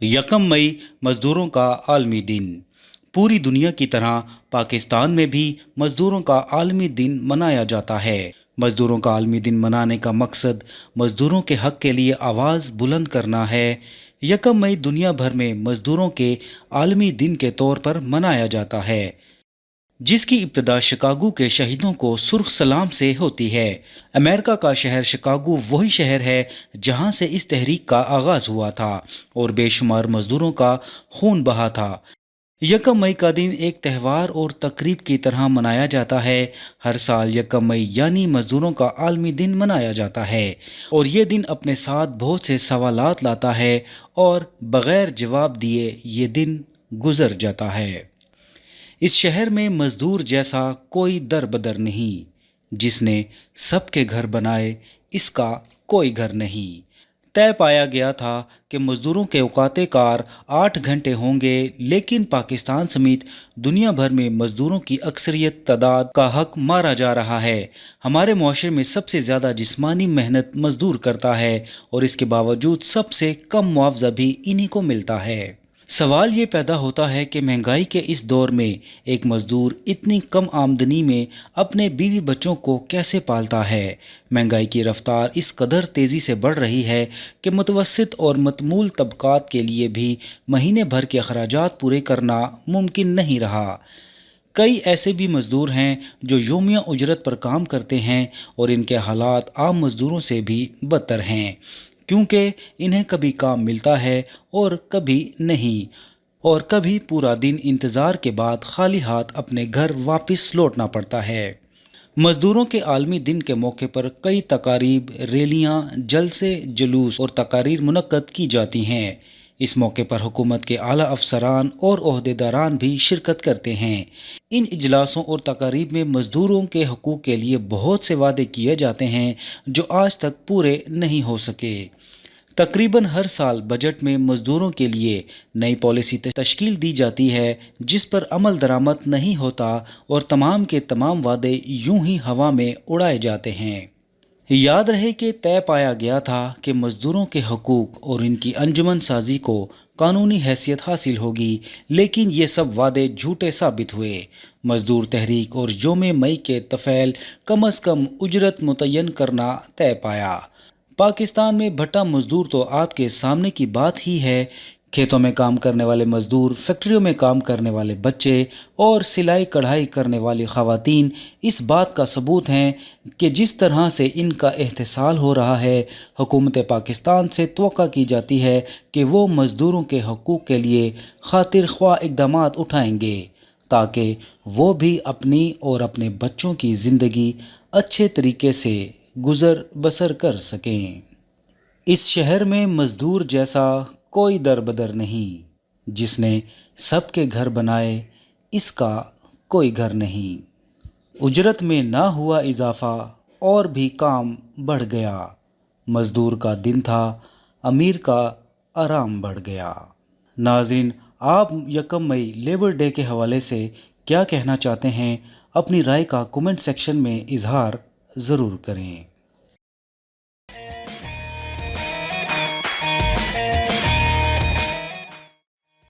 यकम मई मजदूरों का आलमी दिन। पूरी दुनिया की तरह पाकिस्तान में भी मजदूरों का आलमी दिन मनाया जाता है। मजदूरों का आलमी दिन मनाने का मकसद मजदूरों के हक के लिए आवाज़ बुलंद करना है। यकम मई दुनिया भर में मजदूरों के आलमी दिन के तौर पर मनाया जाता है, जिसकी इब्तिदा शिकागो के शहीदों को सुर्ख सलाम से होती है। अमेरिका का शहर शिकागो वही शहर है जहां से इस तहरीक का आगाज हुआ था और बेशुमार मजदूरों का खून बहा था। यकम मई का दिन एक त्यौहार और तकरीब की तरह मनाया जाता है। हर साल यकम मई यानी मजदूरों का आलमी दिन मनाया जाता है और ये दिन अपने साथ बहुत से सवालात लाता है और बगैर जवाब दिए ये दिन गुजर जाता है। इस शहर में मजदूर जैसा कोई दर बदर नहीं, जिसने सबके घर बनाए इसका कोई घर नहीं। तय पाया गया था कि मजदूरों के औकाते कार 8 घंटे होंगे, लेकिन पाकिस्तान समेत दुनिया भर में मजदूरों की अक्सरियत तादाद का हक मारा जा रहा है। हमारे मुआशरे में सबसे ज़्यादा जिस्मानी मेहनत मजदूर करता है और इसके बावजूद सबसे कम मुआवजा भी इन्हीं को मिलता है। सवाल ये पैदा होता है कि महंगाई के इस दौर में एक मजदूर इतनी कम आमदनी में अपने बीवी बच्चों को कैसे पालता है। महंगाई की रफ्तार इस कदर तेज़ी से बढ़ रही है कि मुतवस्सित और मतमूल तबकात के लिए भी महीने भर के अखराजात पूरे करना मुमकिन नहीं रहा। कई ऐसे भी मजदूर हैं जो योमिया उजरत पर काम करते हैं और इनके हालात आम मजदूरों से भी बदतर हैं, क्योंकि इन्हें कभी काम मिलता है और कभी नहीं, और कभी पूरा दिन इंतज़ार के बाद खाली हाथ अपने घर वापस लौटना पड़ता है। मजदूरों के आलमी दिन के मौके पर कई तकारीब, रैलियाँ, जलसे, जुलूस और तकारीर मुनक्कद की जाती हैं। इस मौके पर हुकूमत के आला अफसरान और ओहदेदारान भी शिरकत करते हैं। इन इजलासों और तकारीब में मजदूरों के हकूक़ के लिए बहुत से वादे किए जाते हैं जो आज तक पूरे नहीं हो सके। तकरीबन हर साल बजट में मजदूरों के लिए नई पॉलिसी तश्कील दी जाती है, जिस पर अमल दरामद नहीं होता और तमाम के तमाम वादे यूं ही हवा में उड़ाए जाते हैं। याद रहे कि तय पाया गया था कि मजदूरों के हकूक़ और इनकी अंजुमन साजी को कानूनी हैसियत हासिल होगी, लेकिन ये सब वादे झूठे साबित हुए। मजदूर तहरीक और योम मई के तफ़ैल कम अज़ कम उजरत मुतय्यन करना तय पाया। पाकिस्तान में भट्टा मजदूर तो आपके सामने की बात ही है। खेतों में काम करने वाले मजदूर, फैक्ट्रियों में काम करने वाले बच्चे और सिलाई कढ़ाई करने वाली ख़वातीन इस बात का सबूत हैं कि जिस तरह से इनका एहतसाल हो रहा है, हुकूमत पाकिस्तान से तवक्का की जाती है कि वो मजदूरों के हकूक़ के लिए खातिर ख्वाह इक़दामात उठाएंगे ताकि वो भी अपनी और अपने बच्चों की ज़िंदगी अच्छे तरीके से गुज़र बसर कर सकें। इस शहर में मजदूर जैसा कोई दर बदर नहीं, जिसने सबके घर बनाए इसका कोई घर नहीं। उजरत में ना हुआ इजाफा और भी काम बढ़ गया। मजदूर का दिन था, अमीर का आराम बढ़ गया। नाज़रीन, आप यकम मई लेबर डे के हवाले से क्या कहना चाहते हैं? अपनी राय का कमेंट सेक्शन में इजहार ज़रूर करें।